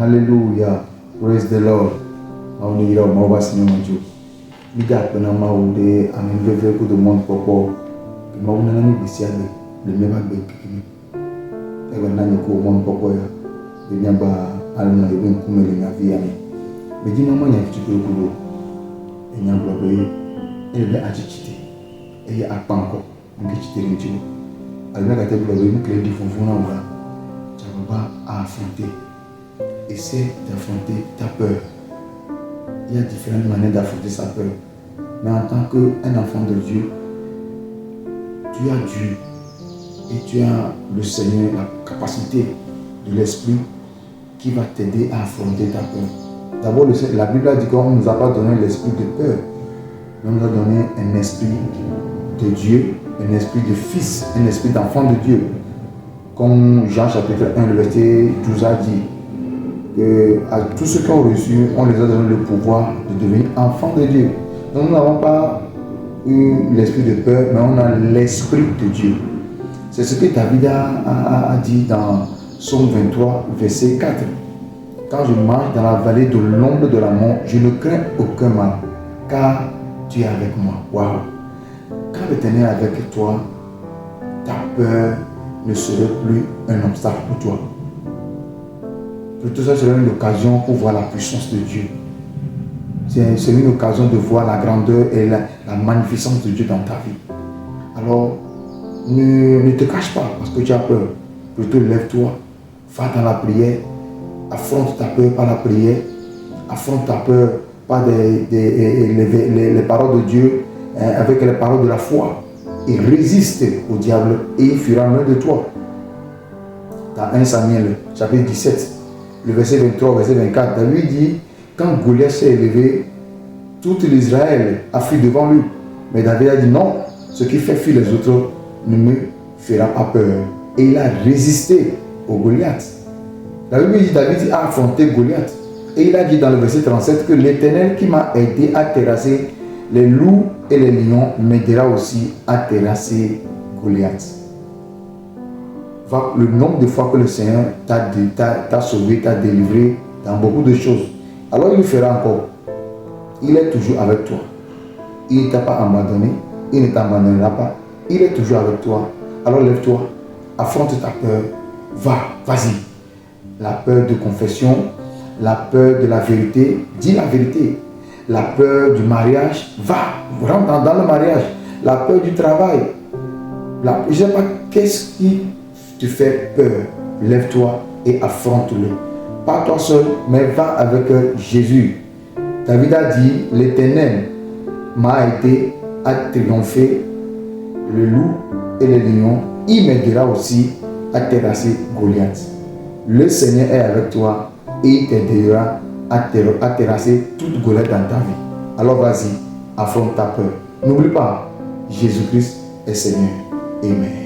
Hallelujah. Praise the Lord. Maunira mawa sinyomanjo. Mida pena maude aminveve ku de monde popo. Mauna nani bisiade le meba bekini. Ewa nani ku monde popo ya. Benyamba aluna yeben kumeli na viami. Beji mama nya kichukuru kudo. Enyamba be ele achichite. Eye apanko ngichite rinchiwo. Aluna katebula be mukle di funfuna ura. Chamba a affronter. Essaie d'affronter ta peur. Il y a différentes manières d'affronter sa peur. Mais en tant qu'un enfant de Dieu, tu as Dieu et tu as le Seigneur, la capacité de l'Esprit qui va t'aider à affronter ta peur. D'abord, la Bible a dit qu'on ne nous a pas donné l'esprit de peur, mais on nous a donné un esprit de Dieu, un esprit de fils, un esprit d'enfant de Dieu. Comme Jean chapitre 1, le verset 12 a dit, que à tous ceux qui ont reçu, on les a donné le pouvoir de devenir enfants de Dieu. Donc nous n'avons pas eu l'esprit de peur, mais on a l'esprit de Dieu. C'est ce que David a dit dans Psaume 23, verset 4. Quand je marche dans la vallée de l'ombre de la mort, je ne crains aucun mal, car tu es avec moi. Waouh! Quand l'Éternel est avec toi, ta peur ne serait plus un obstacle pour toi. Plutôt ça serait une occasion pour voir la puissance de Dieu. C'est une occasion de voir la grandeur et la magnificence de Dieu dans ta vie. Alors, ne te cache pas parce que tu as peur. Plutôt lève-toi, va dans la prière, affronte ta peur par la prière, affronte ta peur par les paroles de Dieu, avec les paroles de la foi. Et résiste au diable et il fuira loin de toi. Dans 1 Samuel, chapitre 17, le verset 23, verset 24, David dit, quand Goliath s'est élevé, tout l'Israël a fui devant lui. Mais David a dit non, ce qui fait fuir les autres ne me fera pas peur. Et il a résisté au Goliath. La Bible dit, David a affronté Goliath. Et il a dit dans le verset 37 que l'Éternel qui m'a aidé à terrasser les loups et les lions m'aidera aussi à terrasser Goliath. Le nombre de fois que le Seigneur t'a sauvé, t'a délivré dans beaucoup de choses. Alors il le fera encore. Il est toujours avec toi. Il ne t'a pas abandonné. Il ne t'abandonnera pas. Il est toujours avec toi. Alors lève-toi. Affronte ta peur. Vas-y. La peur de confession. La peur de la vérité. Dis la vérité. La peur du mariage. Rentre dans le mariage. La peur du travail. Je ne sais pas qu'est-ce qui te fait peur, lève-toi et affronte-le. Pas toi seul, mais va avec Jésus. David a dit, l'Éternel m'a aidé à triompher le loup et le lion. Il m'aidera aussi à terrasser Goliath. Le Seigneur est avec toi et il t'aidera à terrasser toute Goliath dans ta vie. Alors vas-y, affronte ta peur. N'oublie pas, Jésus-Christ est Seigneur. Amen.